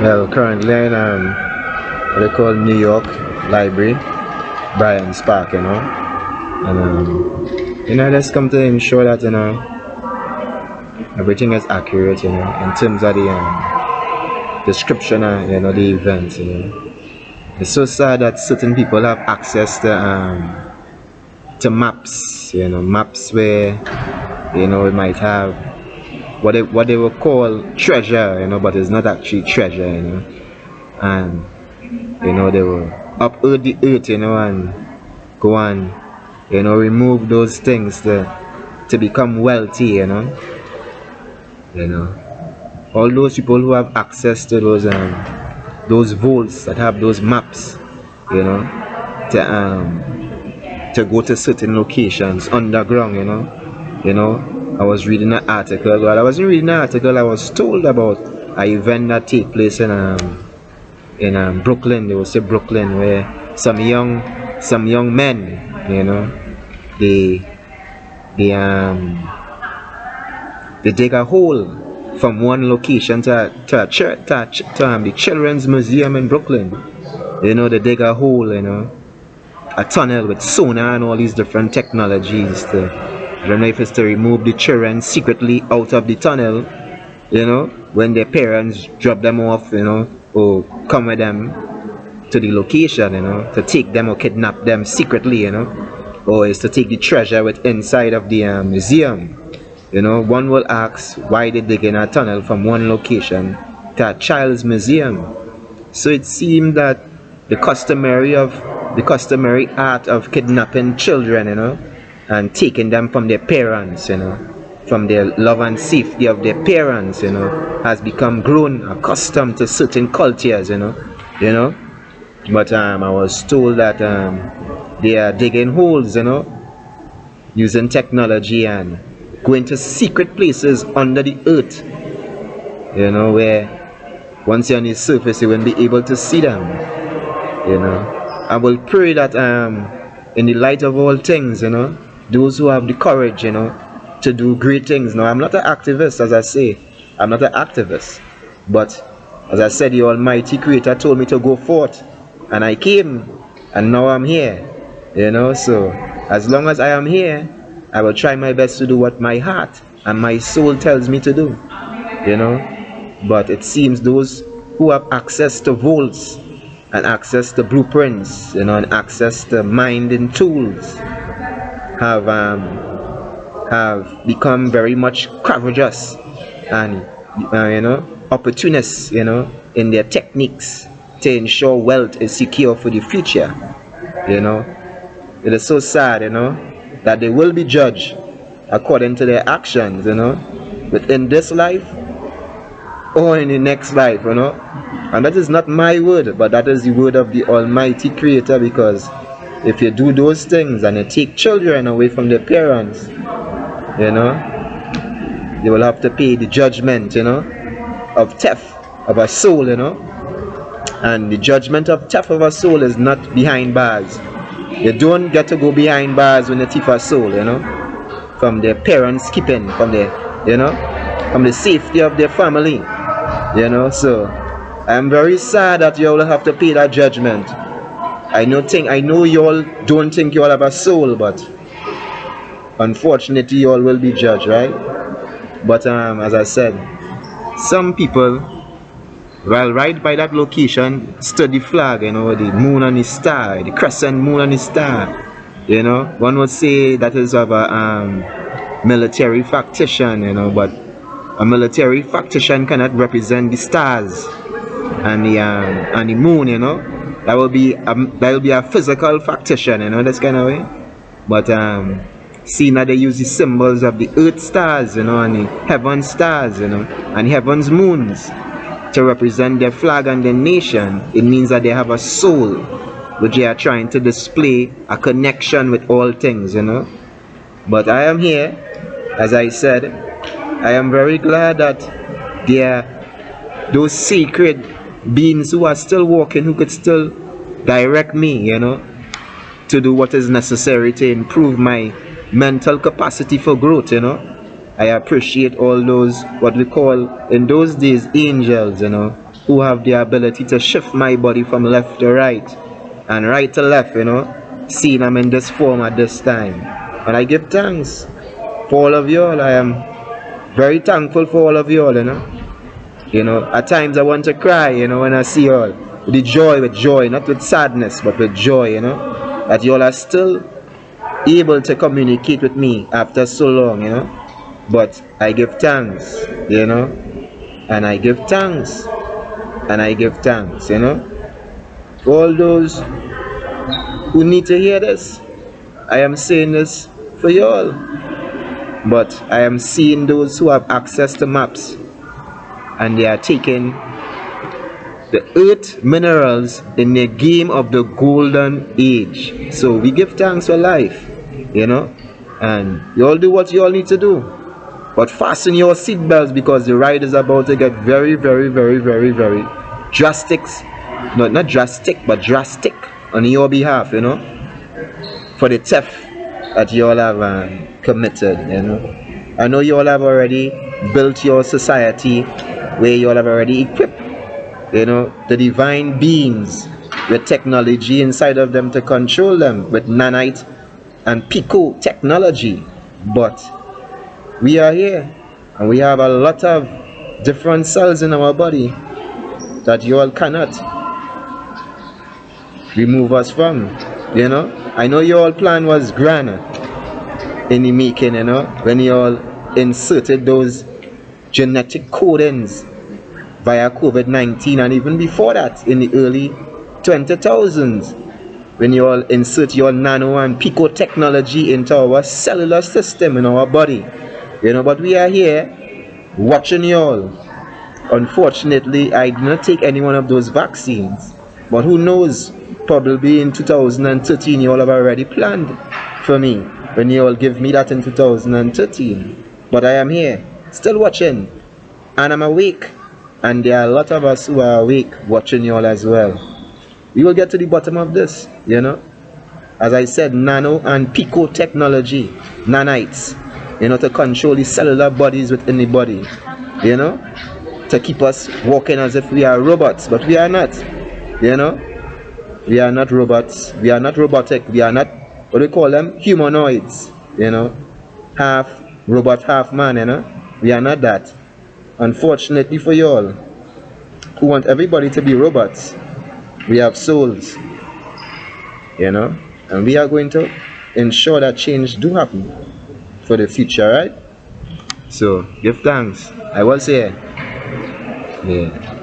Well, currently in what they call New York Library, Brian's Park, and just come to ensure that everything is accurate, in terms of the description of the events, It's so sad that certain people have access to maps, maps where it might have what they will call treasure, but it's not actually treasure, and they will uproot the earth, and go and remove those things to become wealthy, all those people who have access to those vaults that have those maps, to go to certain locations underground, I was reading an article. While I wasn't reading an article, I was told about an event that take place in Brooklyn. They will say Brooklyn, where some young men, they dig a hole from one location to the children's museum in Brooklyn. They dig a hole, a tunnel with sonar and all these different technologies to, I don't know if it's to remove the children secretly out of the tunnel, when their parents drop them off, or come with them to the location, to take them or kidnap them secretly, or is to take the treasure with inside of the museum. One will ask why they dig in a tunnel from one location to a child's museum. So it seemed that the customary art of kidnapping children, and taking them from their parents, from their love and safety of their parents, has become grown accustomed to certain cultures, But I was told that they are digging holes, using technology and going to secret places under the earth, where once you're on the surface you won't be able to see them, I will pray that in the light of all things, those who have the courage, to do great things. Now, I'm not an activist, as I say. I'm not an activist. But as I said, the Almighty Creator told me to go forth, and I came, and now I'm here. So as long as I am here, I will try my best to do what my heart and my soul tells me to do. But it seems those who have access to vaults and access to blueprints, and access to minding tools, have become very much courageous and opportunists, in their techniques to ensure wealth is secure for the future. It is so sad, that they will be judged according to their actions, within this life or in the next life, and that is not my word, but that is the word of the Almighty Creator. Because if you do those things and you take children away from their parents, they will have to pay the judgment, of theft of a soul, and the judgment of theft of a soul is not behind bars. You don't get to go behind bars when you thief a soul, from their parents keeping, from the safety of their family, So I'm very sad that you all have to pay that judgment. I know you all don't think you all have a soul, but unfortunately you all will be judged, right? But as I said, some people, while right by that location, stood the flag, the moon and the star, the crescent moon and the star. One would say that is of a military factition, but a military factition cannot represent the stars and the moon, That will be a physical factition, this kind of way. But seeing that they use the symbols of the earth stars, and the heaven stars, and heaven's moons to represent their flag and their nation, it means that they have a soul, which they are trying to display a connection with all things, But I am here, as I said, I am very glad that there are those sacred beings who are still walking, who could still direct me, to do what is necessary to improve my mental capacity for growth, I appreciate all those, what we call in those days, angels, who have the ability to shift my body from left to right and right to left, seeing I'm in this form at this time. And I give thanks for all of you all. I am very thankful for all of you all, At times I want to cry, when I see all. The joy with joy, not with sadness, but with joy, that you all are still able to communicate with me after so long, But I give thanks, and I give thanks, and I give thanks, For all those who need to hear this, I am saying this for you all. But I am seeing those who have access to maps, and they are taking the earth minerals in the game of the golden age. So we give thanks for life, and you all do what you all need to do. But fasten your seatbelts, because the ride is about to get very, very, very, very, very drastic. No, not drastic, but drastic on your behalf, for the theft that you all have committed, I know you all have already built your society where you all have already equipped, the divine beings with technology inside of them to control them with nanite and pico technology. But we are here, and we have a lot of different cells in our body that you all cannot remove us from, I know your all plan was grand in the making, when you all inserted those genetic codings via COVID-19, and even before that, in the early 20,000s, when you all insert your nano and pico technology into our cellular system in our body, but we are here watching you all. Unfortunately, I did not take any one of those vaccines, but who knows, probably in 2013 you all have already planned for me when you all give me that in 2013. But I am here, still watching, and I'm awake, and there are a lot of us who are awake watching you all as well. We will get to the bottom of this, as I said, nano and pico technology, nanites, to control the cellular bodies within the body, to keep us walking as if we are robots, but we are not, we are not robots, we are not robotic, we are not, what do we call them, humanoids, half robot, half man, we are not that. Unfortunately for you all who want everybody to be robots, we have souls, and we are going to ensure that change do happen for the future, right? So give thanks. I will say, yeah.